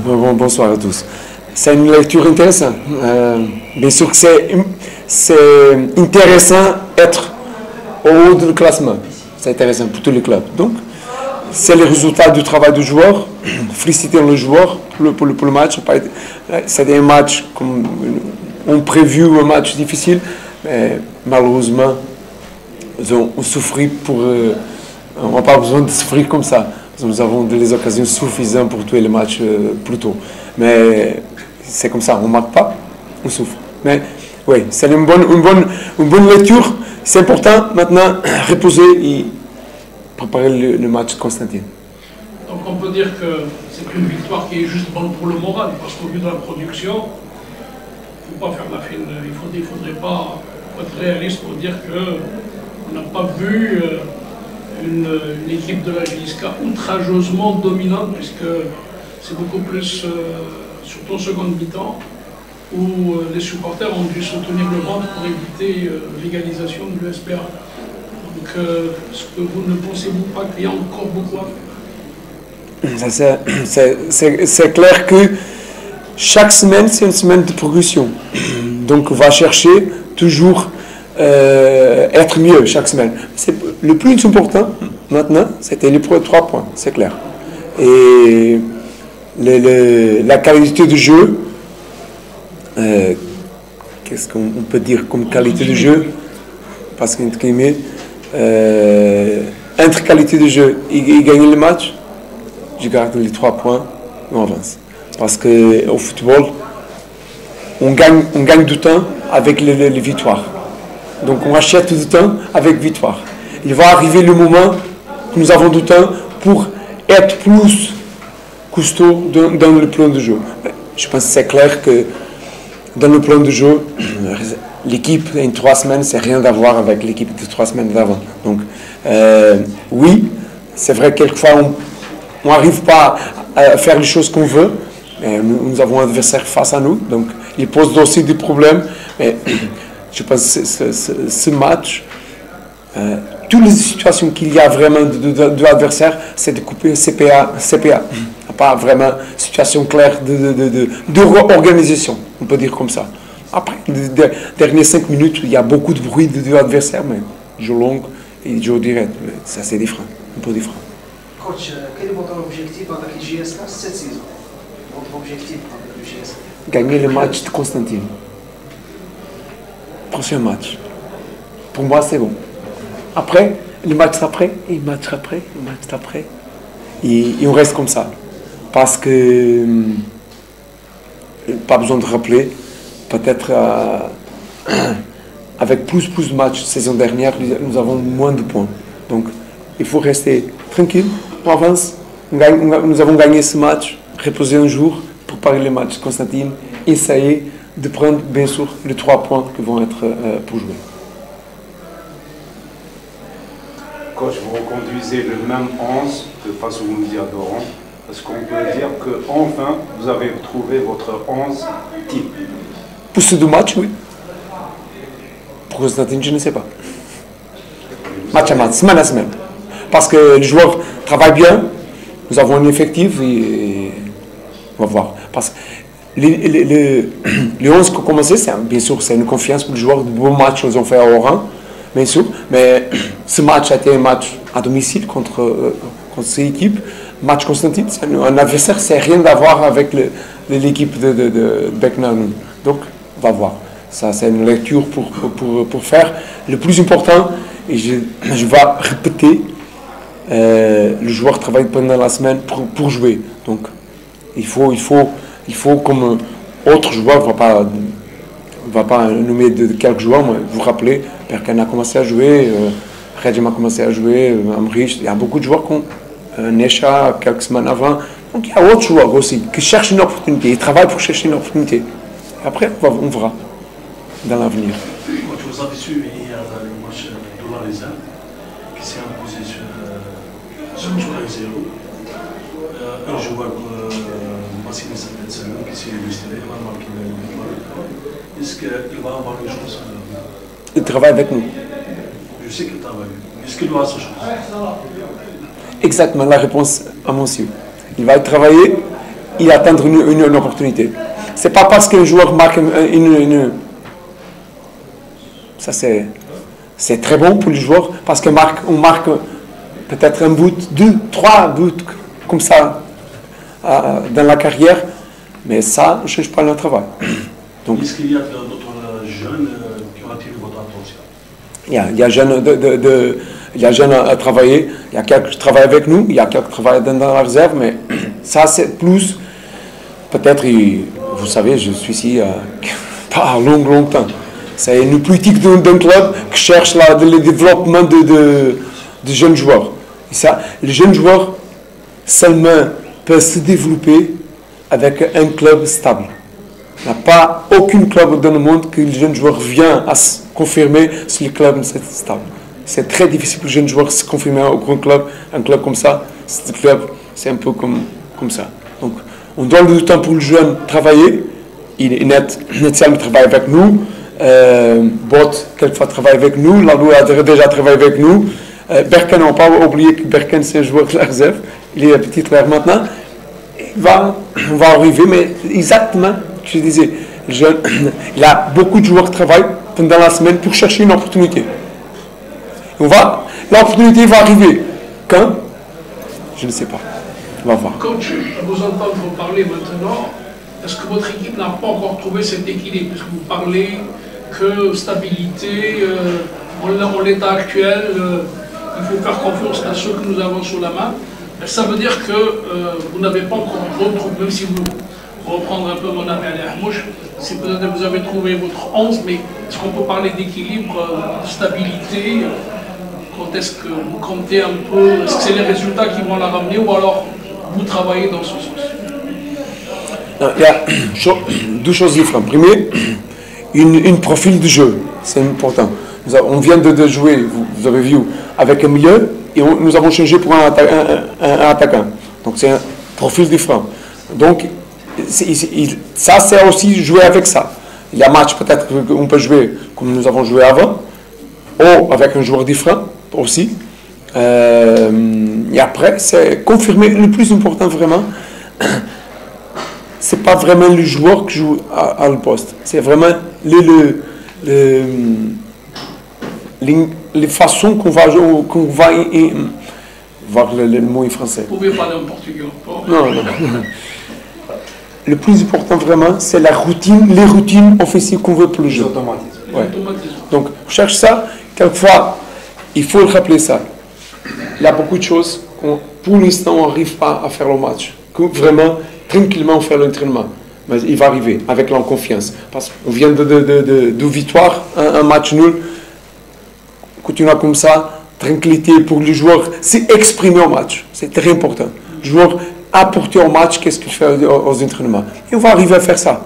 Bonsoir à tous. C'est une lecture intéressante. Bien sûr que c'est intéressant d'être au haut du classement. C'est intéressant pour tous les clubs. Donc, c'est le résultat du travail du joueur. Félicitons le joueur pour le match. C'était un match comme on prévu, un match difficile, mais malheureusement, ils ont souffert pour. On n'a pas besoin de souffrir comme ça. Nous avons des occasions suffisantes pour tuer le match plus tôt. Mais c'est comme ça, on ne marque pas, on souffre. Mais oui, c'est une bonne lecture. C'est important maintenant reposer et préparer le match de Constantine. Donc on peut dire que c'est une victoire qui est juste bonne pour le moral, parce qu'au vu de la production, il ne faut pas faire la fine. Il ne faudrait pas être réaliste pour dire qu'on n'a pas vu une équipe de la JSK outrageusement dominante, puisque c'est beaucoup plus, surtout en seconde mi-temps, où les supporters ont dû se tenir le ventre pour éviter l'égalisation de l'USPA. Donc, est-ce que vous ne pensez-vous pas qu'il y a encore beaucoup à faire? C'est clair que chaque semaine, c'est une semaine de progression. Donc, on va chercher toujours être mieux chaque semaine. Le plus important, maintenant, c'était les 3 points, c'est clair. Et la qualité de jeu, qu'est-ce qu'on peut dire comme qualité de jeu? Parce qu'entre guillemets, entre qualité de jeu et gagner le match, je garde les 3 points, on avance. Parce qu'au football, on gagne du temps avec les victoires. Donc on achète du temps avec victoire. Il va arriver le moment que nous avons du temps pour être plus costaud dans le plan de jeu. Je pense que c'est clair que dans le plan de jeu, l'équipe en 3 semaines, c'est rien à voir avec l'équipe de 3 semaines d'avant. Donc oui, c'est vrai que quelquefois on n'arrive pas à faire les choses qu'on veut. Mais nous avons un adversaire face à nous, donc il pose aussi des problèmes. Mais je pense que ce match, toutes les situations qu'il y a vraiment de l'adversaire, c'est de couper CPA. Pas vraiment situation claire de organisation, on peut dire comme ça. Après, les dernières 5 minutes, il y a beaucoup de bruit de l'adversaire, mais jeu long et jeu direct, ça c'est différent, un peu différent. Coach, quel est votre objectif avec le JSK cette saison? Votre objectif avec le JSK? Gagner le match de Constantine. Prochain match. Pour moi, c'est bon. Après, le match après, et le match après, le match après. Et on reste comme ça. Parce que, pas besoin de rappeler, peut-être avec plus de matchs saison dernière, nous avons moins de points. Donc, il faut rester tranquille, on avance. Nous avons gagné ce match, reposer un jour, préparer le match de Constantine, essayer de prendre, bien sûr, les 3 points qui vont être pour jouer. Coach, vous reconduisez le même 11 que face au Mundial d'Oran. Est-ce qu'on peut dire qu'enfin, vous avez trouvé votre 11 type? Pour ces 2 matchs, oui. Pour Constantine, je ne sais pas. Match à match, semaine à semaine. Parce que les joueurs travaillent bien, nous avons un effectif et on va voir. Parce que les 11 qui ont commencé, bien sûr, c'est une confiance pour les joueurs. De bons matchs qu'ils ont fait à Oran, bien sûr. Mais ce match a été un match à domicile contre ces équipes. Match Constantine, c'est un adversaire, c'est rien à voir avec l'équipe de Beckman. Donc, on va voir. Ça, c'est une lecture pour faire. Le plus important, et je vais répéter, le joueur travaille pendant la semaine pour jouer. Donc, il faut comme autre joueur, on ne va pas nommer de quelques joueurs, mais vous rappelez, Perkan a commencé à jouer, Redjem a commencé à jouer, Amrich, il y a beaucoup de joueurs qui ont Nesha, quelques semaines avant. Donc il y a d'autres joueurs aussi qui cherchent une opportunité, ils travaillent pour chercher une opportunité. Et après, on verra dans l'avenir. Coach, vous avez su hier le match de la Réserve qui s'est imposé sur 0. Un joueur Massimo Saint-Etienne qui s'est illustré, il a marqué le. Est-ce qu'il va avoir une chance? Il travaille avec nous. Je sais qu'il travaille. Est-ce qu'il va avoir sa chance? Exactement la réponse à monsieur. Il va travailler il attend une opportunité. C'est pas parce qu'un joueur marque ça c'est très bon pour les joueurs, parce qu'on marque peut-être un but, 2, 3 buts comme ça dans la carrière, mais ça ne change pas le travail. Donc, est-ce qu'il y a d'autres jeunes qui ont attiré votre attention? Il y a jeunes à travailler, il y a quelques qui travaillent avec nous, il y a quelques qui travaillent dans la réserve, mais ça c'est plus, peut-être, vous savez, je suis ici pas longtemps. C'est une politique d'un club qui cherche le développement de jeunes joueurs. Et ça, les jeunes joueurs seulement peuvent se développer avec un club stable. Il n'y a pas aucun club dans le monde que le jeune joueur vient à se confirmer si le club est stable. C'est très difficile pour le jeune joueur de se confirmer au grand club. Un club comme ça, ce club, c'est un peu comme ça. Donc, on donne du temps pour le jeune travailler. Net travaille avec nous. Bot, quelquefois, travaille avec nous. Lalou a déjà travaillé avec nous. Berken, on ne va pas oublier que Berken, c'est un joueur de la réserve. Il est petit titulaire maintenant. On va arriver, mais exactement, je disais, il y a beaucoup de joueurs qui travaillent pendant la semaine pour chercher une opportunité. L'opportunité va arriver. Quand? Je ne sais pas. On va voir. Coach, à vous entendre parler maintenant, est-ce que votre équipe n'a pas encore trouvé cet équilibre? Puisque vous parlez que stabilité, en l'état actuel, il faut faire confiance à ceux que nous avons sous la main. Ça veut dire que vous n'avez pas encore retrouvé, même si vous reprendre un peu mon ami Ali Ahmouch, si peut-être vous avez trouvé votre 11, mais est-ce qu'on peut parler d'équilibre, de stabilité? Quand est-ce que vous comptez un peu, est-ce que c'est les résultats qui vont la ramener ou alors vous travaillez dans ce sens? Non, il y a deux choses différentes. Premier, un profil de jeu, c'est important. On vient de jouer, vous avez vu, avec un milieu, et nous avons changé pour un attaquant. Donc c'est un profil différent. Donc ça, c'est aussi jouer avec ça. Il y a match, peut-être qu'on peut jouer comme nous avons joué avant, ou avec un joueur différent aussi. Et après, c'est confirmer. Le plus important vraiment, c'est pas vraiment le joueur qui joue à le poste. C'est vraiment les façons qu'on va voir le mot en français. Vous pouvez parler en portugais. Non. Le plus important vraiment, c'est la routine, les routines offensives qu'on veut pour le jeu. Ouais. Donc, on cherche ça. Quelquefois, il faut le rappeler ça. Il y a beaucoup de choses qu'on, pour l'instant, on n'arrive pas à faire le match. Que vraiment, tranquillement, faire l'entraînement. Mais il va arriver avec la confiance. Parce qu'on vient de victoire, un match nul. Continuer comme ça, tranquillité pour les joueurs, c'est exprimer au match. C'est très important. Le joueur apporter au match qu'est-ce qu'il fait aux entraînements. Et on va arriver à faire ça.